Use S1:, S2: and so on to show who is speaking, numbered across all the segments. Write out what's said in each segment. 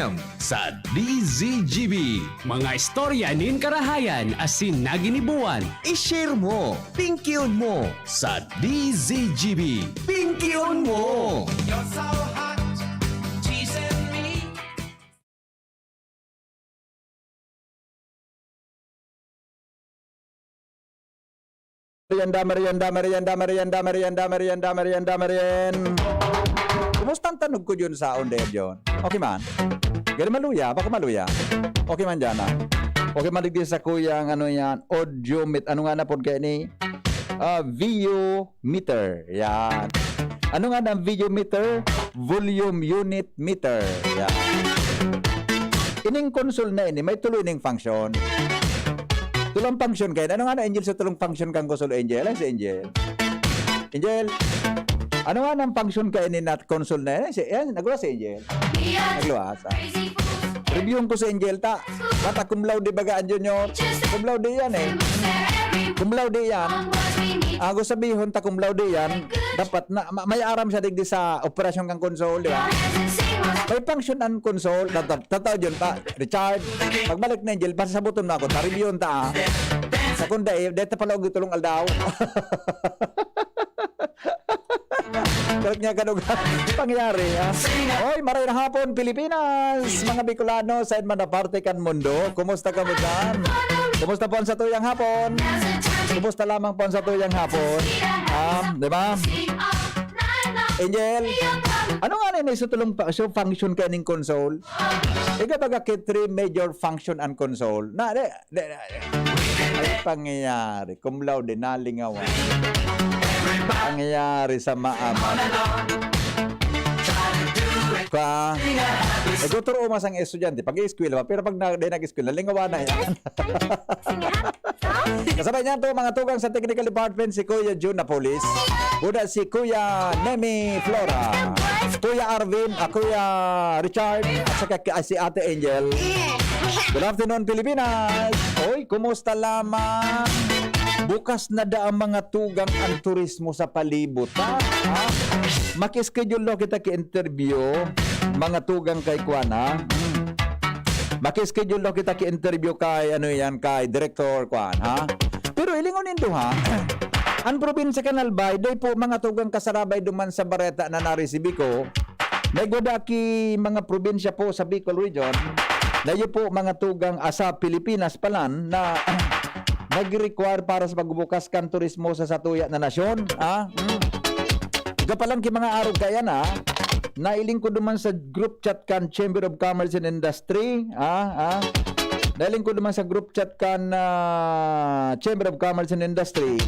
S1: FM sa DZGB.
S2: Mga istorya nin karahayan asin naginibuan.
S1: I-share mo, pingkiyon mo sa DZGB. Pingkiyon mo!
S3: You're so hot, teasing me.
S4: Merienda. Kumusta ang tanog ko yun sa onde yun? Okay man? Gani maluya? Baka maluya? Okay man dyan Okay man digdi sa kuyang ano yan, audiometer. Ano nga na po kaya ni? Videometer. Yan. Ano nga na videometer? Volume unit meter. Yan. Ining console na ini, may tuloy ning function. Tulong function kayo. Ano nga na, Angel, sa tulong function kang console, Angel? Ay, si Angel. Angel, ano nga nang function kayo ni nat console na yan? Nagluwas si Angel. Nagluwas. Reviewin ko sa Angel, ta. Mata cum laude bagaan junior. Cum laude yan eh. Cum laude yan. Ako sabihin ta cum laude yan. Dapat na, may aram siya digdi sa operasyon kang console, di ba? May function ang console. Tataw dyan ta. Richard, pagbalik na Angel, pasasabuton na ako. Ta-reviewin ta. Sa kunda eh, dito pala og tulong aldaw. Kalit nga kanugan pangyari ha? Oy, maray na hapon Pilipinas, mga Bicolano sa man na parte kan mundo. Kumusta ka mo dyan? Kumusta po ang sa tuyang hapon? Kumusta lamang po ang sa tuyang hapon? Di ba? Angel, ano nga na so tulong so function ka ning console? Ika baga kit 3 major function and console. Na, ay pangyayari. Cum laude, nalingawan. Pangyayari sa maaman. Ka, nagtuturo mas ang estudyante pag i-eskwela pa, pero pag nag-eskwela, lingawan na yan. Kasabay niya to mga tugang sa technical department si Kuya June Napolis, kuda si Kuya Nemi Flora, Kuya Arvin, Kuya Richard, at saka si Ate Angel. Good afternoon Pilipinas. Oy, kumusta lamang? Bukas na da ang mga tugang ang turismo sa palibot, ha? Maki-schedule lo kita ki-interview mga tugang kay Kuana. Maki-schedule lo kita ki-interview kay ano yan, kay Director Kuan, ha? Pero ilingon nindo ha. Ang probinsya Canal Bay, doy po mga tugang kasarabay duman sa Bareta na narisibi ko. Nagwadaki mga probinsya po sa Bicol Region. Dayo po mga tugang asa Pilipinas palan na nag-require para sa pagbubukas kan turismo sa satuya na nasyon. Gapalang ki mga araw kaya na, nailing ko duman sa group chat kan Chamber of Commerce and Industry. Nailing ko duman sa group chat kan Chamber of Commerce and Industry.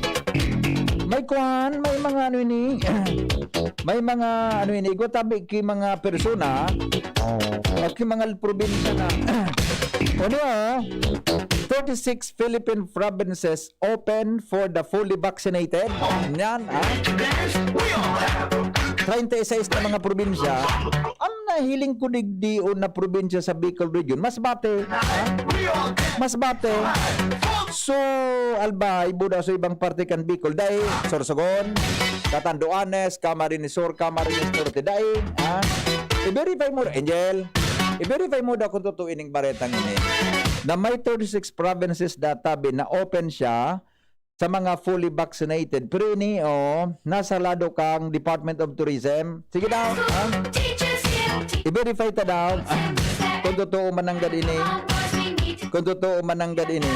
S4: May kuhan, may mga ano ini, may mga ano ini, gotabi ki mga persona, at ki mga probinsya na, ano 36 Philippine provinces open for the fully vaccinated. Yan, 36 na mga probinsya. Ang nahiling ko digdion na probinsya sa Bicol Region, Masbate. Masbate. So, Albay, Buda sa ibang parte kan Bicol. Dahil, Sorsogon, Catanduanes, Camarines Sur, Camarines Norte. Dahil, i-verify mo, Angel. I-verify mo daw kung totoo ining baretang ini. Na may 36 provinces databi na open siya sa mga fully vaccinated. Pero ini, nasa lado kang Department of Tourism. Sige daw, i-verify ta daw kung totoo mananggad ini. Kung totoo mananggad ini.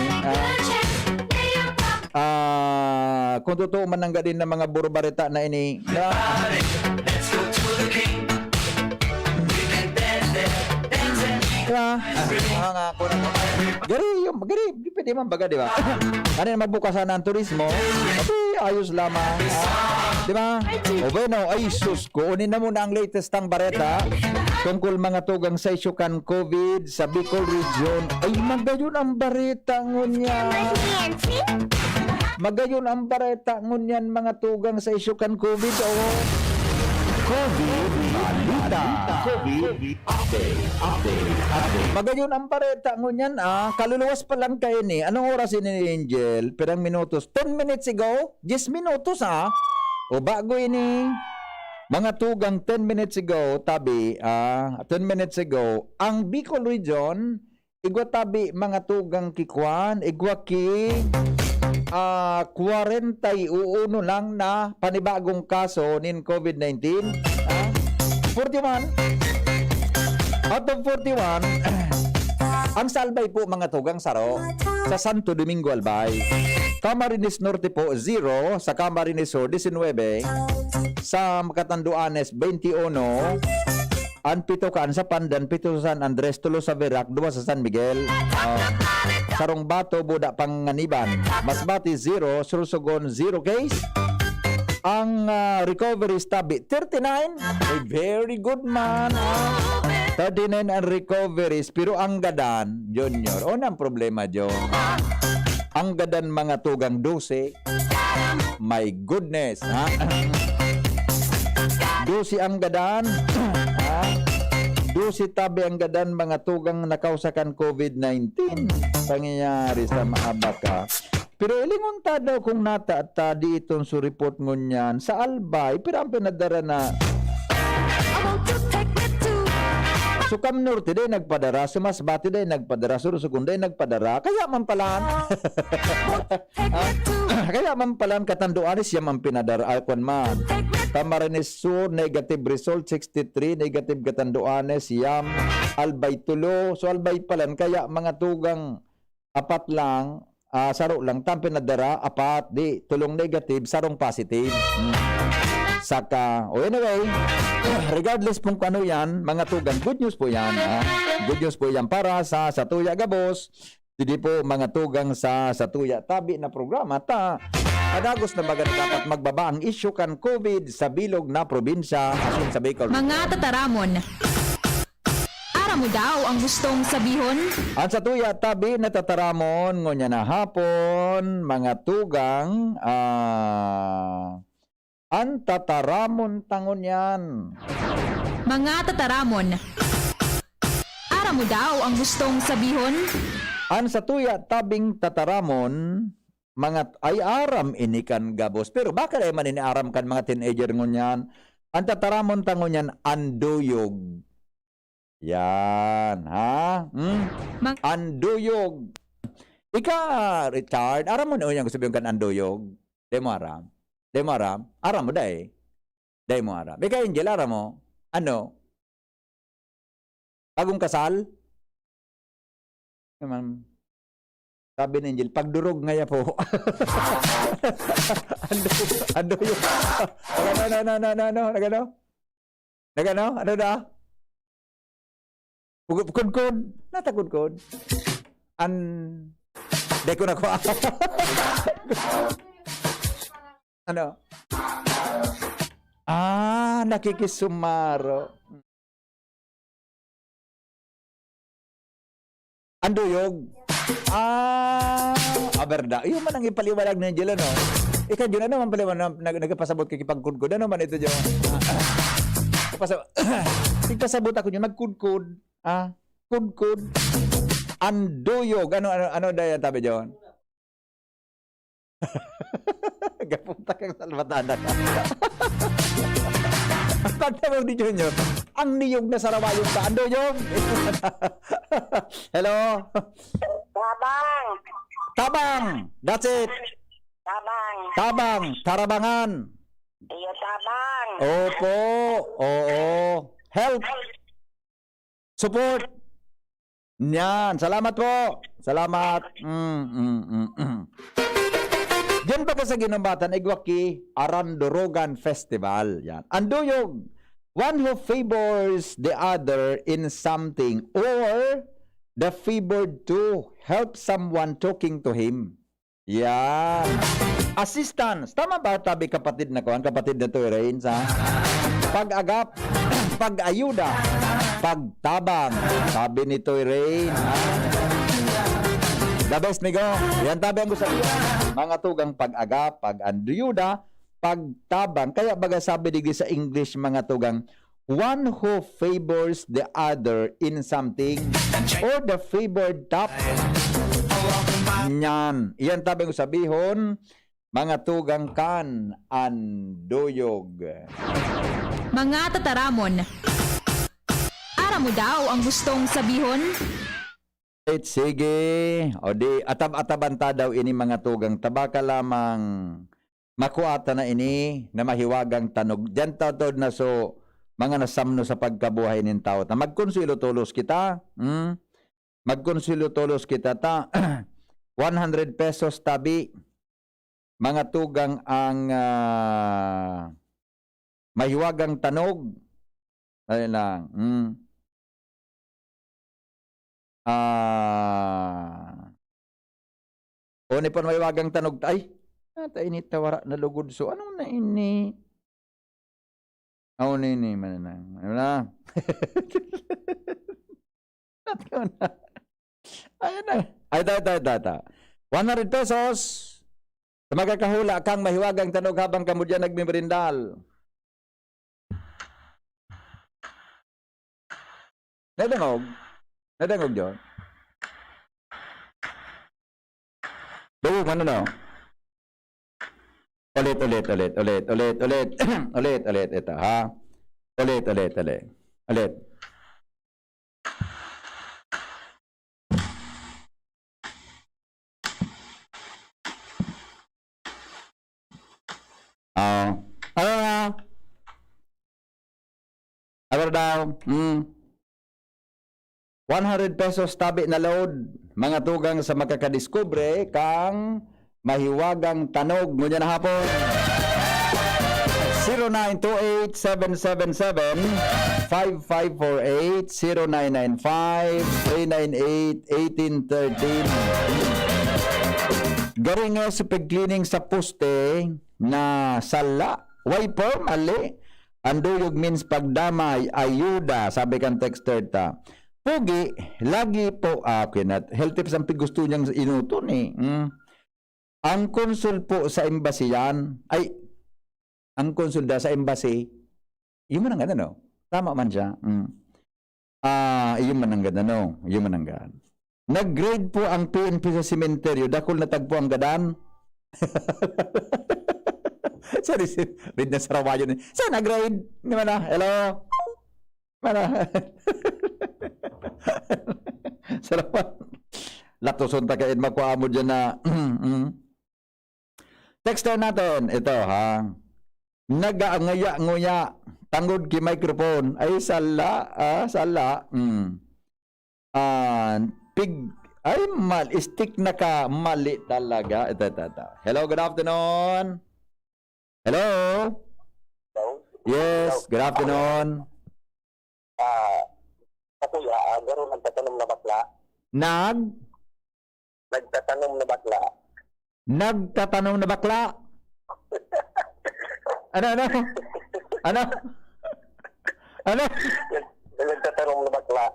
S4: Kung totoo mananggad din ng mga burbareta na ini. Gari, pwede man baga, di ba? Ano na magbukasan ng turismo? Ayos lamang. Di ba? O bueno, ay sus ko. Unin na muna ang latest ang bareta tungkol mga tugang sa isyukan COVID sa Bicol Region. Ay, magayon ang bareta ngunyan. Magayon ang bareta ngunyan mga tugang sa isyukan COVID. COVID balita. COVID update. Magayon ang bareta ngunyan kaluluwas pa lang kayo ni. Anong oras ini Angel? Pirang minutos. 10 minutes ago? 10 minutos O bago ini Mga tugang 10 minutes ago, tabi, 10 minutes ago, ang Bicol Region, igwa tabi mga tugang kikwan, igwa ki 41 lang na panibagong kaso nin COVID-19. 41. Out of 41, ang salbay po mga tugang saro sa Santo Domingo Albay. Camarines Norte po 0, sa Camarines Sur 19, sa Catanduanes 21, ang 7 kaan sa Pandan, 7 sa San Andres, 3 sa Verac, 2 sa San Miguel, Sarong Bato, Buda Panganiban, Masbati 0, Sursogon 0 case. Ang recovery tabi 39, very good man. 39 ang recoveries, pero ang gadan, Junior, o nang problema, John. Ang gadan mga tugang 12, my goodness, ha? 12 ang gadan, ha? 12 tabi ang gadan mga tugang nakausakan COVID-19. Pangyayari sa maabaka. Pero ilingon ta daw kung nata at di itong suripot ngunyan sa Albay, pero ang pinadara na Sukam Norte day nagpadara, Sumasbati day nagpadara, Sursugun day nagpadara, kaya man palan. Kaya man palan Catanduanes yam ang pinadara alkon man. Camarines Sur negative result 63, negative Catanduanes yam, Albay tulo, so Albay palan kaya mga tugang apat lang, saro lang tam pinadara, apat di tulong negative, sarong positive. Saka, anyway, regardless kung ano yan, mga tugang, good news po yan. Good news po yan para sa Satuya Gabos. Hindi po mga tugang sa Satuya Tabi na programa. Kadagos na baga dapat magbaba ang issue kan COVID sa bilog na probinsya asin sa Bicol.
S5: Mga tataramon, ara mo daw ang gustong sabihon?
S4: Ang Satuya Tabi na tataramon, ngunya na hapon, mga tugang, ang tataramon tangon yan.
S5: Mga tataramon, ara mo daw ang gustong sabihon?
S4: Ang Satuya Tabing tataramon, mga ay aram inikan Gabos. Pero bakit ay maniniaram kan mga teenager ngunyan? Ang tataramon tangon yan, anduyog. Yan, ha? Anduyog. Ika, Richard, aram mo na yung sabihin kan anduyog? Di mo aram? Day mo aram? Aram mo day. Day mo aram. Ika Angel, aram mo? Ano? Bagong kasal? Naman. Sabi ni Angel, pagdurog ngaya po. Ando yun. Nagano? Ano na? Kudkod. Nata kudkod. Day ko na ko. Ano? Nakikisumaro. Anduyog. Aberda. Yung man ang ipaliwanag na Angela, no? Ika, yun, ano man paliwanag nagpasabot kikipagkudkod? Ano man ito, John? Ipasabot ako yun, magkudkod. Kudkod. Anduyog. Ano daya tabi, John? Gapunta kang salbatada ka. Pagtawag ni Junior, ang niyog na sarawayong ka. Ando yung? Hello? Tabang. That's it. Tabang. Tarabangan.
S6: Iyo tabang.
S4: Opo. Oo. Help. Support. Yan. Salamat po. Salamat. Diyan ba sa Ginambatan, Igwaki Arandorogan Festival. Yan. Anduyog, one who favors the other in something or the favored to help someone talking to him. Yan. Assistance. Tama ba tabi kapatid na ko? Ang kapatid na to, Rains, ha? Pag-agap, pag-ayuda, pagtabang. Sabi ni Toy Rain, ha? The best, Migo. Yan tabi ang gusto niya. Mga tugang pag-agap, pag-anduyuda, pagtabang. Kaya baga sabi digdi sa English mga tugang, one who favors the other in something or the favored top. Yan. Yan tabi ang sabihon, mga tugang kan anduyog.
S5: Mga tataramon. Ara mo daw ang gustong sabihon?
S4: Sige. O di, atab-atabanta daw ini mga tugang. Tabaka lamang makuata na ini na mahiwagang tanog. Diyan taod na so mga nasamno sa pagkabuhay nin tao. Na magkonsuelo tulos kita. Magkonsuelo tulos kita ta. 100 pesos tabi. Mga tugang ang mahiwagang tanog. Ayun lang. O ni pa mahiwagang tanog. Ay, nata ini tawara na lugod. So, ano na ini? Ano na ini? Ano na? Ayun na. Ay, ta. 100 pesos. Sa magkakahula kang mahiwagang tanog habang kamo dyan nagmimerindal. Nadangog? Nadangog dyan? Dawag, ano na? Ulit. Ito, ha? Ulit. Ano na? Ano daw? 100 pesos tabi na load. Mga tugang sa makakadiskubre kang mahiwagang tanog. Ngunyan na hapon. 0928-777-5548 0995-398-1813 Garing nga sa pag-cleaning sa poste na sala. Wiper, mali. Anduyog means pagdamay, ayuda, sabi kang texter ta. Pugi, lagi po kinat. Health tips ang gusto niyang inuto ni. Ang konsul po sa embassy yan, ay, ang konsulda sa embassy, yun man ang ganda, no? Tama man siya. Yun man ang ganda, no? Yun man ang ganda. Nag-grade po ang PNP sa sementeryo. Dakol na tagpo ang gadan. Sorry, read na sa rawayo. Saan nag-grade? Hindi man na. Hello? Mana? Salamat. Latuson ta kain makuha mo dyan na. Texter natin. Ito, ha? Nag-aangaya-nguya. Tangod ki microphone. Ay, sala. Sala. Ay, stick na ka. Mali talaga. Ito. Hello, good afternoon. Hello? Yes, good afternoon.
S6: Kuya, garo nagtatanong na bakla. Nagtatanong na bakla.
S4: Nagtatanong na bakla? Ano?
S6: Nagtatanong na bakla.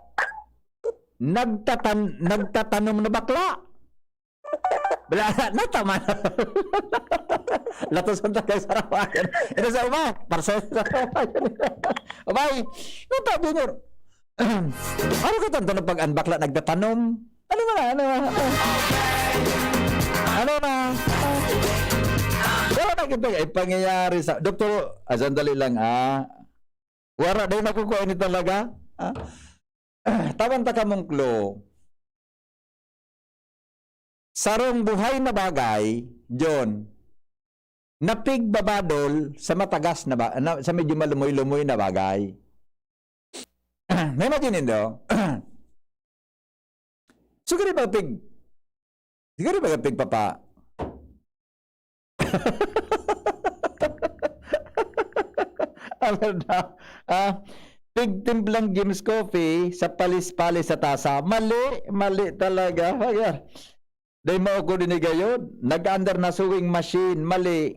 S4: Nagtatanong na bakla? Bala na tama. Latusan ta kay sarawayan. Ito sa uma, parsa sa sarawayan. Abay, ito binur. Ano ka tanto na pag-unbakla nagtatanom? Ano na? Pero nakita ay pangyayari sa Doktor, sandali lang wala din nakukuha ni talaga. Tawan ta kamong klo. Sarong buhay na bagay, John, napigbabadol sa matagas na sa medyo malumoy-lumoy na bagay. Imagine do. Siguro ba pig papa? Pig timplang James Coffee sa palis-palis sa tasa. Mali talaga. Ayan. Dahil mo ako dinigayon. Nag-under na sewing machine. Mali.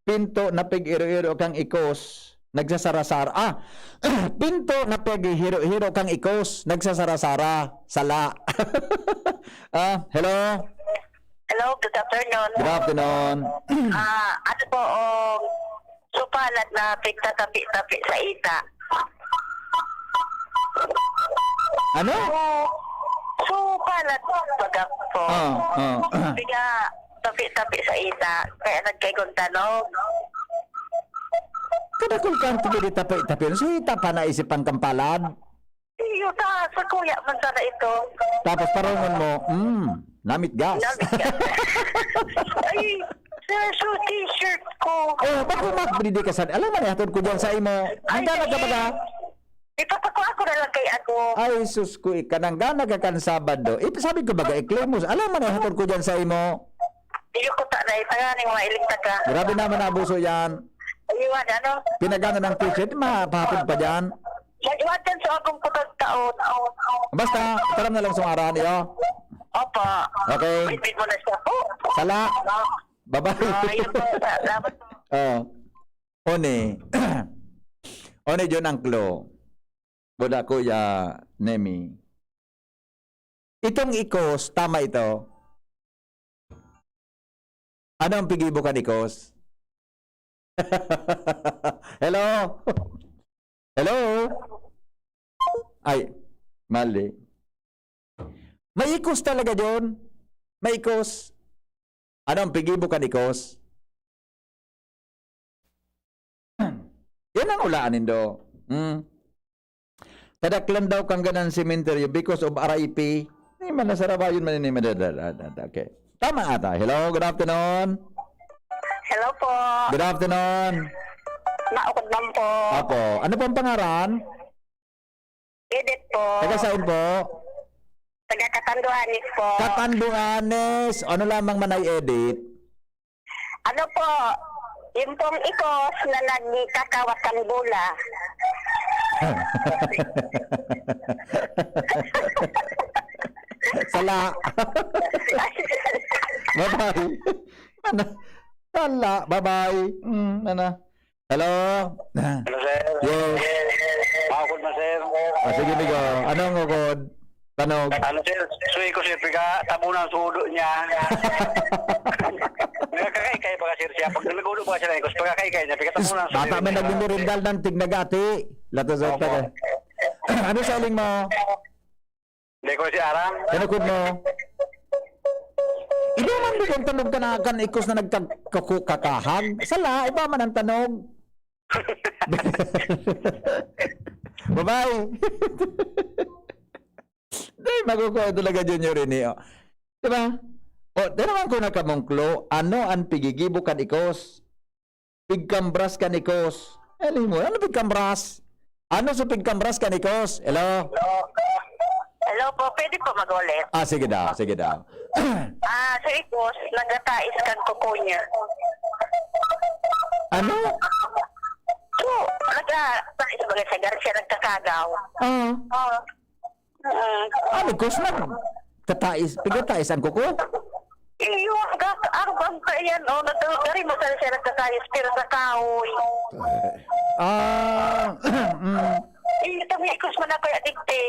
S4: Pinto na pig-iro-iro kang ikos. Nagsasara-sara. Pinto na pig-hiro-hiro kang ikos. Nagsasara-sara. Sala. Hello?
S6: Hello, good afternoon.
S4: Good afternoon.
S6: Ano po, supalat na pigtatapi-tapi sa ita.
S4: Ano?
S6: Supalat pagak po. Biga tapi-tapi sa ita. Kaya nagkay kong tanong.
S4: Kadakol kang tuloy tapi so ita pa naisip ang kampalad.
S6: Iyo ta, sa kuya man sana ito.
S4: Tapos parangon mo, namit gas.
S6: Ay, sir, so t-shirt ko.
S4: Oh, ba't kung makbridi ka sa... Alam mo na, hatod ko dyan sa imo. Handa na ka ba ka?
S6: Ipapako ako na lang kay ako.
S4: Ay, sus ko, kananggana ka kan Sabado. Sabi ko baga, iklemos. Alam mo na, hatod ko dyan sa imo.
S6: Iyo ko ta na, itanganing mga iligta ka.
S4: Grabe naman abuso yan.
S6: Iwan, ano?
S4: Pinagana ng t-shirt, mapapod pa dyan.
S6: Mag-iwatan sa akong pagkataon.
S4: Basta, taram na lang sumarahan iyo.
S6: Opa.
S4: Okay.
S6: Bit mo na siya. Oh.
S4: Sala. Bye-bye.
S6: Ayun po. Salamat po.
S4: Oh. One. One John Angklo. Buda Kuya Nemi. Itong ikos, tama ito. Ano ang pigibukan ikos? Hello? Hello? Ay, mali. May ikos talaga, John. May ikos. Ano ang pigibukan ikos? Yan ang ulaanin do. Tadaklan daw kang ganan cemetery because of RIP. Hindi man nasaraba yun man ini. Okay. Tama ata. Hello, good afternoon.
S6: Hello po.
S4: Good afternoon.
S6: Naukod lang po.
S4: Apo. Ano pong pangaran?
S6: Edit po.
S4: Taga saan po?
S6: Taga Katanduanis po.
S4: Katanduanes. Ano lamang manay edit?
S6: Ano po? Yung pong ikos na nagkakawat ng bula.
S4: Sala. Bye-bye. Ano? Sala. Bye-bye. Ano? Hello?
S7: Hello, sir.
S4: Yes.
S7: Makakod na, sir.
S4: Sige, Migo. Anong ukod? Tanog.
S7: Ano, sir? Suwi ko, sir. Pika, tabunan sa udo niya. Nagkakaykay pa ka, sir, siya. Pag nag-udo pa siya na ikos, pagkakaykay niya, pika tabunan sa
S4: Bata may nagmumurindal ng tignagati. Lato sa
S7: Opo.
S4: Ano saling mo?
S7: Hindi ko si Arang.
S4: Kanukod mo? Iba man din ang tanog ka na kan ikos na nagkakahag. Sala, iba man ang tanog. Bye-bye. Dahil magukuha talaga Junior rini. Diba? O, tinaman ko na kamongklo, ano ang pigigibo kan ikos? Pigkambras kan ikos. Alam mo, ano pigkambras? Ano sa pigkambras kan ikos? Hello?
S6: Hello po. Pwede po mag-ulit.
S4: Sige daw, sige daw.
S6: Sa ikos, nagatais kang kuko niya.
S4: Ano?
S6: So, nagatais bagay sa Garcia nagkakagaw.
S4: Ano, ikos na? Pigatais ang kuko?
S6: Iyo, arbang ka yan. O, nagdari mo sa siya nagkakayos, pero sa kahoy. Iyo, kami ikos man ako adikte.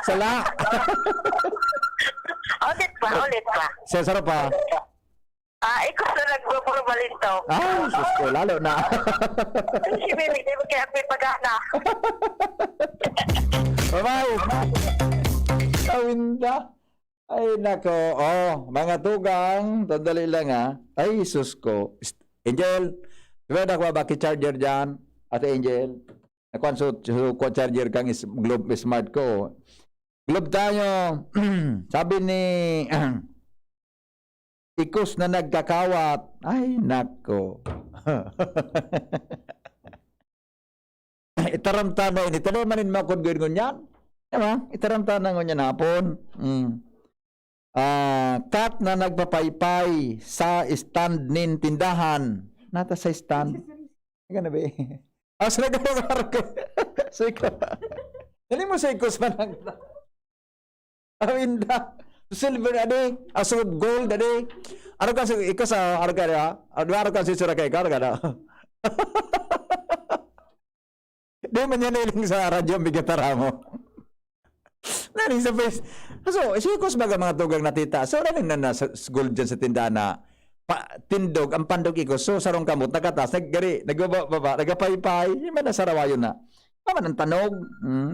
S4: Sala.
S6: Ulit pa.
S4: Sesaro pa.
S6: Ikos na nagbabalin to.
S4: Sus ko, lalo na.
S6: Si Mimi, di ba kaya may pagana?
S4: Bye-bye. Kawinda. Ay, nako. Mga tugang. Tandali lang Ay, sus ko. Angel, diba nakuha ba charger dyan? Ate Angel. Nakuha so charger kang Globe Smart ko. Globe tayo. Sabi ni... Ikos na nagkakawat. Ay, nako. Itaramta na ini. Tanamanin mo kung gawin yan. Diba? Itaramta na ngunyan hapon. Kat na nagpapaypay sa stand nin tindahan. Nata sa stand. Ika na ba sa nagkakawar ko. Sa ikaw. Dali mo sa ikos man ang... Awinda. Silver ade, asod gold ade. Ano ka ikos ano ka ya? Ano ka si sura kay ka na? Di man yan iling sa radyo bigatara mo. Naring sa face. So, si ikos baga mga tugang natita. So, naring na gold dyan sa tindahan na tindog, ang pandog ikos. So, sarong kamot, nakatas, nagbaba, nagapaypay. Yung man nasarawayo na. Paman ang tanog.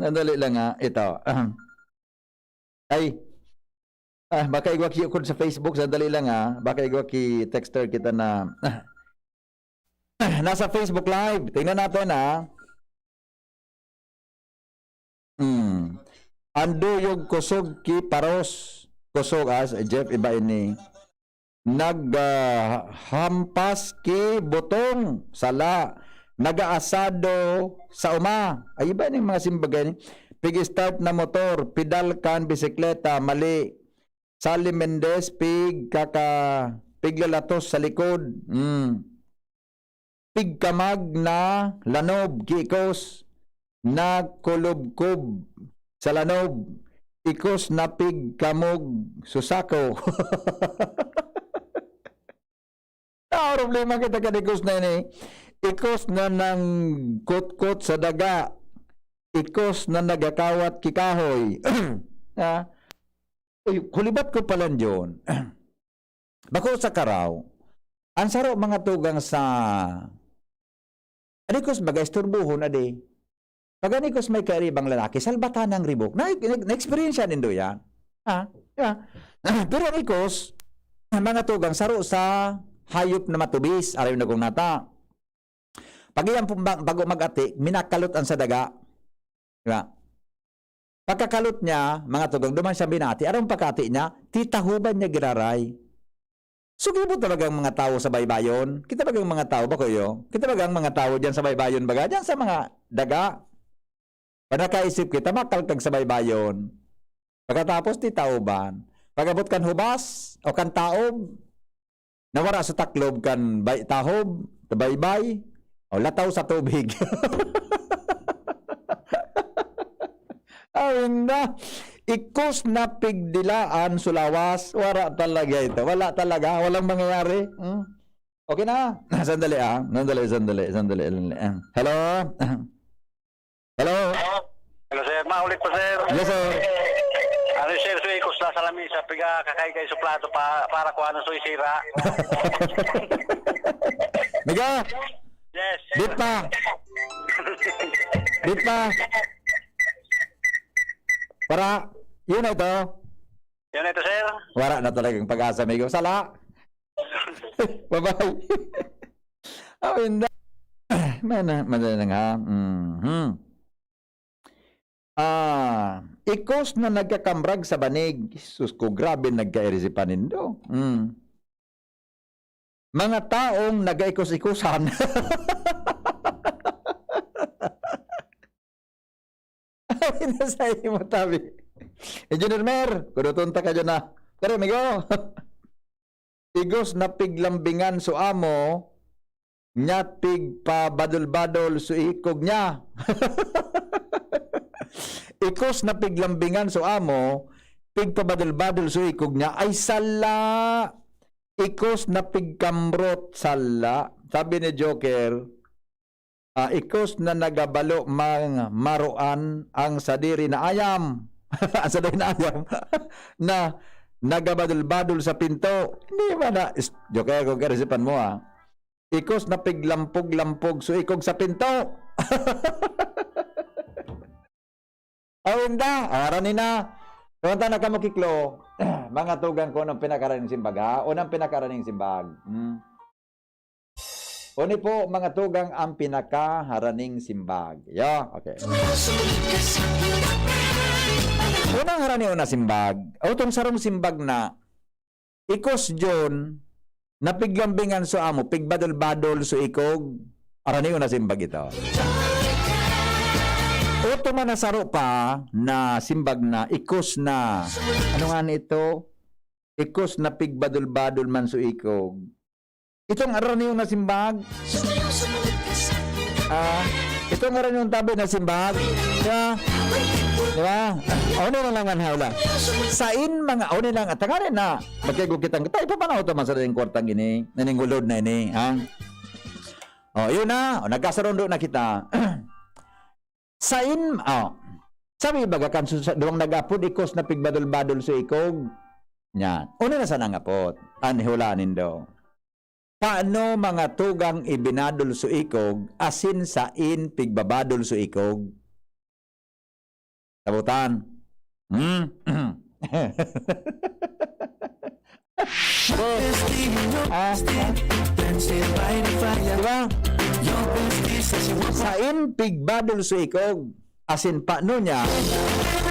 S4: Andali lang ito. Ay, Baka igwa ki sa Facebook, sandali lang baka igwa ki texter kita na nasa Facebook Live. Tingnan natin Ando yung kusog ki paros. Kusog Jeff iba ini. Hampas ki botong sala. Nagaasado sa uma. Ay iba ni mga simbagay ni. Pig-start na motor, pedal kan bisikleta, mali. Sally Mendez, piglalatos sa likod. Pigkamag na lanob, kikos, nagkulubkob sa lanob, ikos na pigkamog, susako. Problema kita kanikos na ini. Ikos na nang kot-kot sa daga. Ikos na nagakawat kikahoy. Uy, kulibat ko pala yun. Bako sa karaw, ang saro mga tugang sa anikos baga isturbuhon ade. Pag anikos may kairibang lalaki, salbatan ng ribok. Na-experience nindo yan. Pero anikos, mga tugang saro sa hayop na matubis, araw na kong nata. Pag iyan bago mag-ati, minakalot ang sa daga. Diba? Pagkakalot niya, mga tugang, duman siya binati, anong pagkati niya? Titahuban niya giraray. Sugibo talagang mga tao sa baybayon. Kita bagang mga tao ba kayo? Kita bagang mga tao dyan sa baybayon baga? Dyan sa mga daga. Pag nakaisip kita, makalkag sa baybayon. Pagkatapos, titahuban. Pagabot kan hubas o kan taob, nawara sa taklob kan tahob, tabaybay, o lataw sa tubig. Awin na, ikos na pigdilaan sulawas, wala talaga ito. Wala talaga, walang mangyayari. Okay na. Sandali Sandali. Hello? Hello?
S7: Hello sir, maulit po sir.
S4: Yes, sir.
S7: Ano sir, so ikos na sa lamisa, piga kakaigay sa plato para kuha ng suisira.
S4: Miga,
S7: Yes.
S4: dit pa. Para, yun na ito.
S7: Yan ito sir.
S4: Wala na talagang pag-asa, amigo. Sala. Bye-bye. Awin na. Madalang ikos na nagkakamrag sa banig. Sus ko, grabe nagka-irisipan nindo. Mga taong nag-ikos-ikusan. Sa mo tabi. Engineer Mer, kudutunta ka dyan na. Pero amigo, igos na piglambingan so amo, nya pig pa badol-badol so ikog niya. Ikos na piglambingan so amo, pig pa badol-badol so ikog niya, ay sala. Ikos na pigkamrot sala. Sabi ni Joker, ikos na nagabalo maruan ang sadiri na ayam. Ang sadiri na ayam. Na nagabadol-badol sa pinto. Hindi ba na? Joker, kung karisipan mo ikos na piglampog-lampog so ikog sa pinto. Awin da, aranin na. Kumanta na ka mo kiklo. Mga tugang ko ng pinakaraning simbag unang pinakaraning simbag. Uni po, mga tugang, ang pinakaharaning simbag. Okay. Unang haraning una simbag, utong sarong simbag na, ikos John, napiglambingan so amo, pigbadol-badol so ikog, haraning una simbag ito. Uto man nasaro pa na simbag na, ikos na, ano nga ito? Ikos na pigbadol-badol man so ikog. Itong aran yung nasimbag. Itong aran yung tabi na simbag. Diba? Ako na lang ang hawla. Sain mga, ako lang, at tangarin na, magkago kitang, tayo pa pa na ito man sa rin kwartang ini, naningulod na ini, yun na, nagkasarondo na kita. Sain, sabi baga kan, doang nag-apod, ikos na pigbadol-badol sa ikog. Yan. Una na sa nangapot, anihulanin daw. Paano mga tugang ibinadol so ikog, asin sa in pigbabadol so ikog? Sabutan. Diba? Sain pigbadol suikog. Asin pa no niya,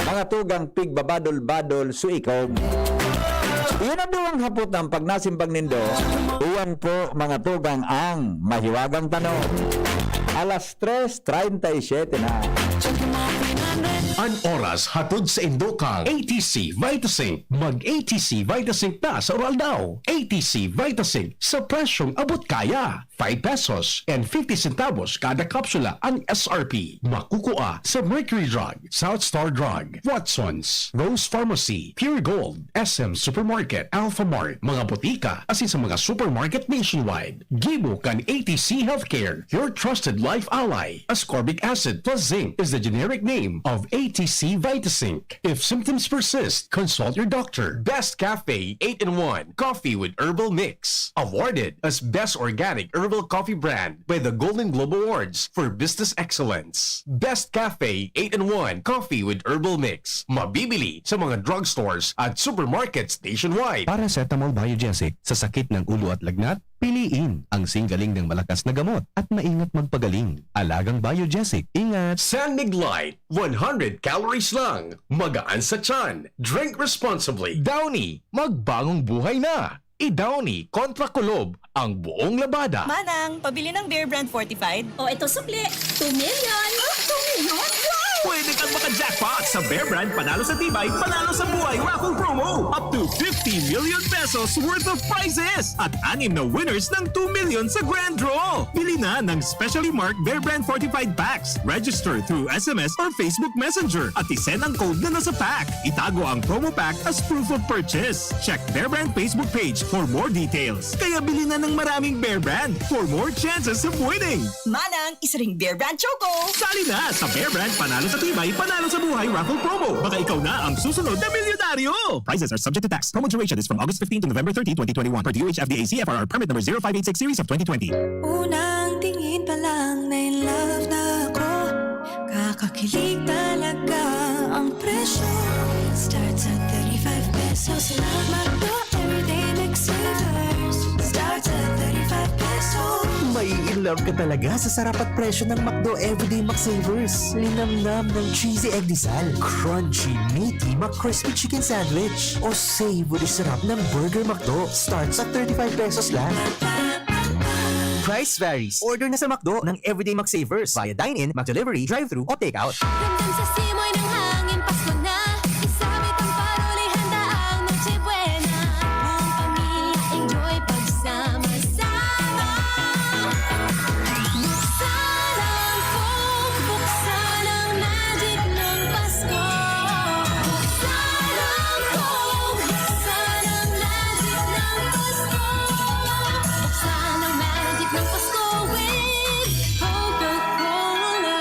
S4: mga tugang pigbabadol-badol suikog. Iyon ang duwang hapot ng pagnasimbang nindo. Uwan po mga tugang ang mahiwagang tanong. Alas 3:37 na.
S2: An oras hatod sa Indokang ATC Vitasync. Mag-ATC Vitasync na sa oral daw. ATC Vitasync sa presyong abot kaya. 5 pesos and 50 centavos kada kapsula ang SRP. Makukuha sa Mercury Drug, South Star Drug, Watsons, Rose Pharmacy, Pure Gold, SM Supermarket, Alpha Mart, mga botika, asin sa mga supermarket nationwide. Gibo kan ATC Healthcare, your trusted life ally. Ascorbic acid plus zinc is the generic name of ATC Vitasync. If symptoms persist, consult your doctor.
S8: Best Cafe 8-in-1 Coffee with Herbal Mix. Awarded as Best Organic Herbal Coffee Brand by the Golden Globe Awards for Business Excellence. Best Cafe 8-in-1 Coffee with Herbal Mix. Mabibili sa mga drugstores at supermarkets nationwide.
S9: Paracetamol Biogesic sa sakit ng ulo at lagnat, piliin ang singgaling ng malakas na gamot at maingat magpagaling. Alagang Biogesic, ingat!
S8: San Mig Light, 100 calories lang. Magaan sa tiyan. Drink responsibly. Downy, magbagong buhay na. I-Downy kontra kulob ang buong labada.
S10: Manang, pabili ng Bear Brand Fortified.
S5: O ito sukli, 2 million. 2 million?
S3: Pwede kang maka-jackpot sa Bear Brand Panalo sa Tibay, Panalo sa Buhay Raffle Promo. Up to 50 million pesos worth of prizes. At 6 na winners ng 2 million sa Grand Draw. Bili na ng specially marked Bear Brand Fortified Packs. Register through SMS or Facebook Messenger. At isend ang code na nasa pack. Itago ang promo pack as proof of purchase. Check Bear Brand Facebook page for more details. Kaya bili na ng maraming Bear Brand for more chances of winning.
S10: Manang, isa ring Bear Brand Choco.
S3: Sali na sa Bear Brand Panalo sa Tibay, Panalo sa Buhay Raffle Promo. Baka ikaw na ang susunod na milyonaryo. Prizes are subject to tax. Promo duration is from August 15 to November 30, 2021. Per DOH FDA CFRR permit number 0586 series of 2020.
S10: Unang tingin pa lang na in love na ako. Kakakilig talaga ang presyo. Starts at 35 pesos lang. Magdo everyday McSavers. Starts at 35 pesos.
S11: May in-love ka talaga sa sarap at presyo ng McDo Everyday McSavers. Linamnam ng cheesy egg disal, crunchy, meaty McCrispy chicken sandwich, o savory sarap ng Burger McDo. Starts at 35 pesos lang. Price varies. Order na sa McDo ng Everyday McSavers via dine-in, McDelivery, drive-thru o take-out.
S5: Hanggang sa simoy ng hangin, Pasko na. Isabit ang paroli, handa ang Noche Buena. Buong pamilya, enjoy pagsama-sama. Buksan ang Coke, buksan ang magic ng Pasko. Buksan ang Coke, buksan ang magic ng Pasko. Buksan ang magic ng Pasko with Coca-Cola.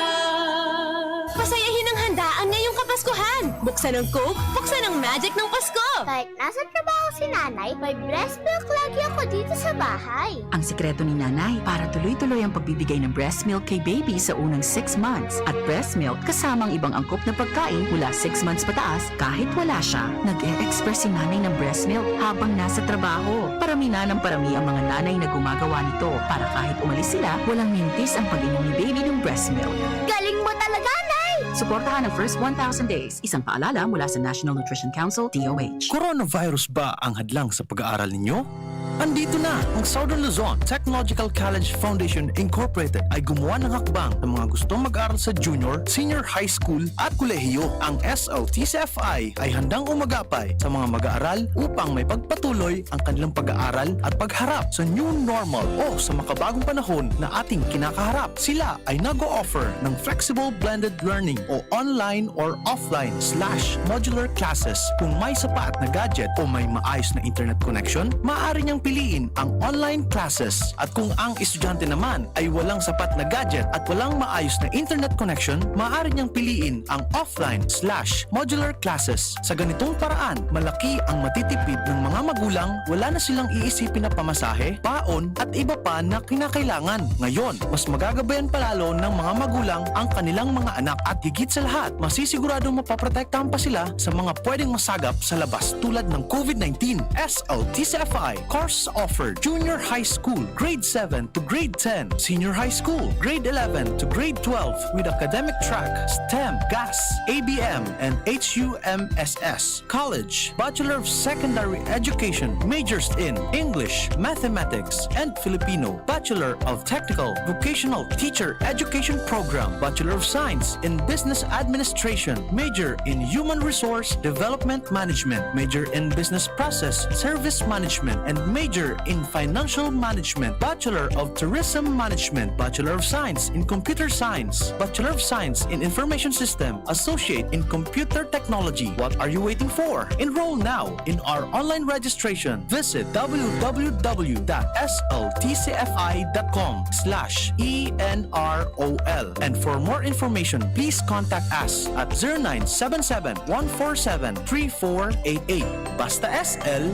S5: Pasayahin ang handaan ngayong Kapaskuhan. Buksan ang Coke, buksan ang magic ng Pasko.
S6: Kahit nasa trabaho si nanay, may breast milk lagi ako dito sa bahay.
S10: Ang sikreto ni nanay para tuloy-tuloy ang pagbibigay ng breast milk kay baby sa unang 6 months. At breast milk kasamang ibang angkop na pagkain mula 6 months pataas kahit wala siya. Nag-e-express si nanay ng breast milk habang nasa trabaho. Parami na ng parami ang mga nanay na gumagawa nito para kahit umalis sila, walang mintis ang pag-inom ni baby ng breast milk.
S6: Galing mo talaga, Nay!
S10: Suportahan ang first 1,000 days. Isang paalala mula sa National Nutrition Council, DOH.
S11: Coronavirus ba ang hadlang sa pag-aaral ninyo? Andito na ang Southern Luzon Technological College Foundation Incorporated ay gumawa ng hakbang ng mga gustong mag-aral sa junior, senior high school at kolehiyo. Ang SLTCFI ay handang umagapay sa mga mag-aaral upang may pagpatuloy ang kanilang pag-aaral at pagharap sa new normal o sa makabagong panahon na ating kinakaharap. Sila ay nag-o-offer ng flexible blended learning o online or offline/modular classes. Kung may sapat na gadget o may maayos na internet connection, maaari niyang piliin ang online classes. At kung ang estudyante naman ay walang sapat na gadget at walang maayos na internet connection, maaari niyang piliin ang offline/modular classes. Sa ganitong paraan, malaki ang matitipid ng mga magulang, wala na silang iisipin na pamasahe, baon at iba pa na kinakailangan. Ngayon, mas magagabayan palalo ng mga magulang ang kanilang mga anak at higit sa lahat, masisiguradong mapaprotektahan pa sila sa mga pwedeng masagap sa labas tulad ng COVID-19. SLTCFI course offered Junior High School Grade 7 to Grade 10, Senior High School Grade 11 to Grade 12 with academic track STEM, GAS, ABM, and HUMSS. College Bachelor of Secondary Education majors in English, Mathematics, and Filipino. Bachelor of Technical Vocational Teacher Education Program. Bachelor of Science in Business Administration. Major in Human Resource Development Management. Major in Business Process Service Management. And major in Financial Management. Bachelor of Tourism Management. Bachelor of Science in Computer Science. Bachelor of Science in Information System. Associate in Computer Technology. What are you waiting for? Enroll now in our online registration. Visit www.sltcfi.com/ENROL. And for more information, please contact us at 0977-147-3488. Basta SL,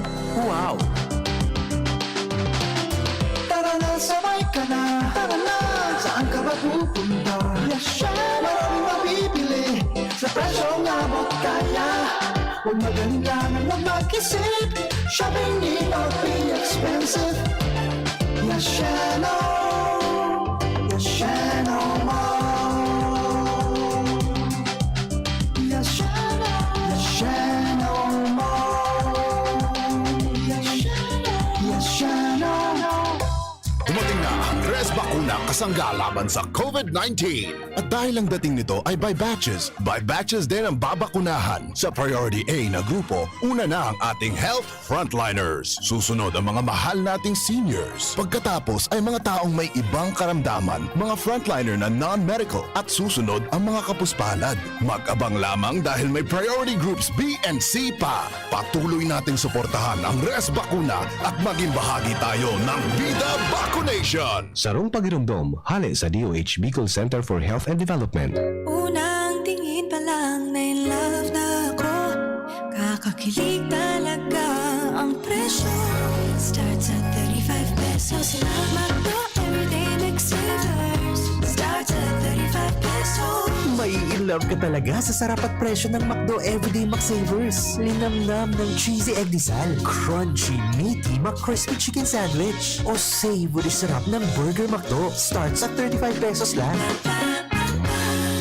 S11: wow!
S5: Tara na, sabay ka na. Tara na, saan ka ba pupunta? Maraming mabibili sa presyong abot kaya. Huwag magalinlangan, huwag mag-isip. Shopping need not be expensive. Yashano Mall. Yashano Mall. Yashano.
S12: Dumating na ang Res Bakuna kasangga laban sa COVID-19. At dahil ang dating nito ay by batches din ang babakunahan. Sa Priority A na grupo, una na ang ating health frontliners. Susunod ang mga mahal nating seniors. Pagkatapos ay mga taong may ibang karamdaman, mga frontliner na non-medical. At susunod ang mga kapuspalad. Mag-abang lamang dahil may priority groups B and C pa. Patuloy nating suportahan ang Res Bakuna at maging bahagi tayo ng Vida Vaccination.
S9: Sarong pagirumdom, hali sa DOH Bicol Center for Health and Development.
S5: Unang tingin pa lang na in love na ako. Kakakilig talaga ang presyo. Starts at 35 pesos lang. Magdo everyday McSavers. Starts at 35 pesos.
S11: May in-love ka talaga sa sarap at presyo ng McDo Everyday McSavers. Linamnam ng cheesy egg disal, crunchy, meaty McCrispy chicken sandwich, o savory sarap ng Burger McDo. Starts at 35 pesos lang.